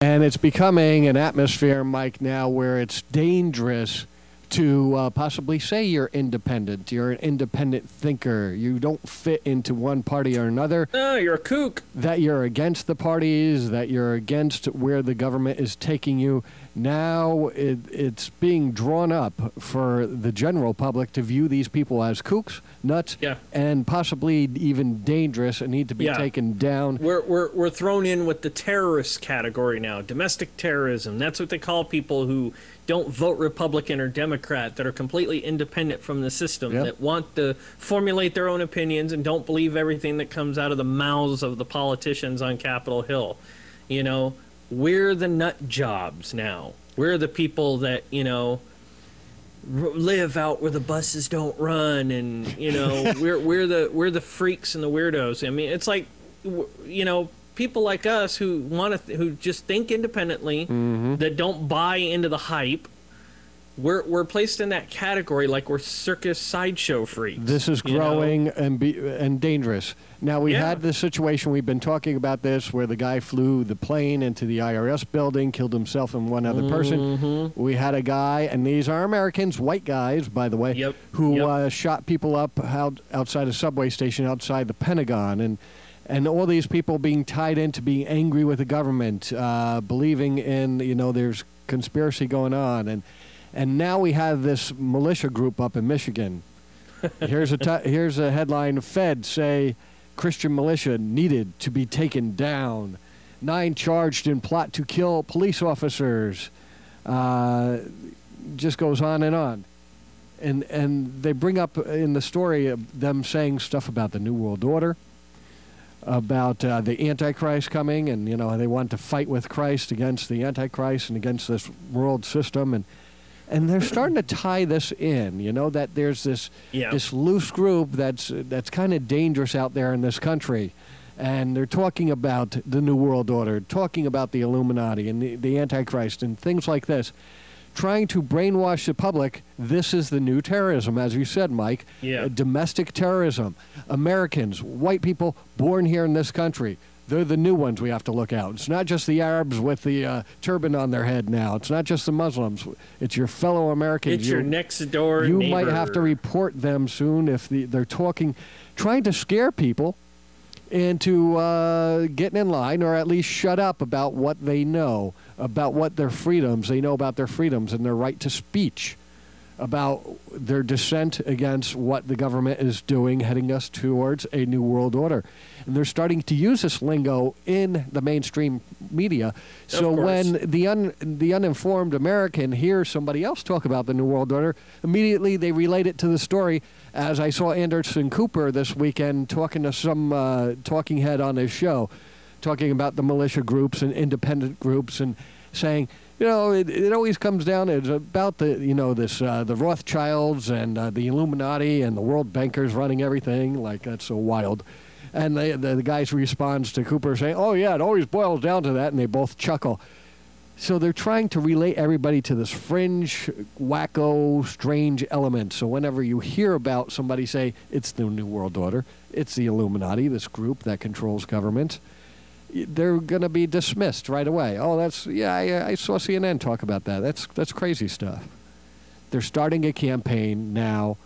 And it's becoming an atmosphere, Mike, now where it's dangerous to possibly say you're independent. You're an independent thinker. You don't fit into one party or another. No, you're a kook. That you're against the parties, that you're against where the government is taking you. Now it's being drawn up for the general public to view these people as kooks, nuts, and possibly even dangerous and need to be taken down. We're thrown in with the terrorist category now, domestic terrorism. That's what they call people who don't vote Republican or Democrat, that are completely independent from the system, that want to formulate their own opinions and don't believe everything that comes out of the mouths of the politicians on Capitol Hill. You know, we're the nut jobs now. We're the people that, you know, live out where the buses don't run, and you know, we're the freaks and the weirdos. I mean, it's like, you know, people like us who who just think independently, that don't buy into the hype. We're placed in that category like we're circus sideshow freaks. This is growing and dangerous. Now, we had this situation, we've been talking about this, where the guy flew the plane into the IRS building, killed himself and one other person. We had a guy, and these are Americans, white guys, by the way, who shot people up outside a subway station outside the Pentagon. And all these people being tied into being angry with the government, believing in, you know, there's conspiracy going on. And now we have this militia group up in Michigan. Here's a headline: Feds say Christian militia needed to be taken down. 9 charged in plot to kill police officers. Just goes on and on. And they bring up in the story them saying stuff about the New World Order, about the Antichrist coming, and, you know, they want to fight with Christ against the Antichrist and against this world system. And they're starting to tie this in, you know, that there's this loose group that's kind of dangerous out there in this country. And they're talking about the New World Order, talking about the Illuminati and the Antichrist and things like this, trying to brainwash the public. This is the new terrorism, as you said, Mike. Domestic terrorism. Americans, white people born here in this country. They're the new ones we have to look out. It's not just the Arabs with the turban on their head now. It's not just the Muslims. It's your fellow Americans. It's your next door neighbor. You might have to report them soon if they're trying to scare people into getting in line, or at least shut up about what they know, about what their freedoms, they know about their freedoms and their right to speech, about their dissent against what the government is doing, heading us towards a new world order. And they're starting to use this lingo in the mainstream media. So when the uninformed American hears somebody else talk about the New World Order, immediately they relate it to the story. As I saw Anderson Cooper this weekend talking to some talking head on his show, talking about the militia groups and independent groups, and saying, you know, it always comes down, it's about the, you know, this the Rothschilds and the Illuminati and the world bankers running everything. Like, that's so wild. And the guys responds to Cooper saying, oh, yeah, it always boils down to that, and they both chuckle. So they're trying to relate everybody to this fringe, wacko, strange element. So whenever you hear about somebody say, it's the New World Order, it's the Illuminati, this group that controls government, they're going to be dismissed right away. Oh, I saw CNN talk about that. That's crazy stuff. They're starting a campaign now,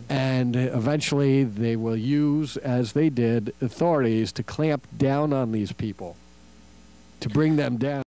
and eventually they will use, as they did, authorities to clamp down on these people, to bring them down.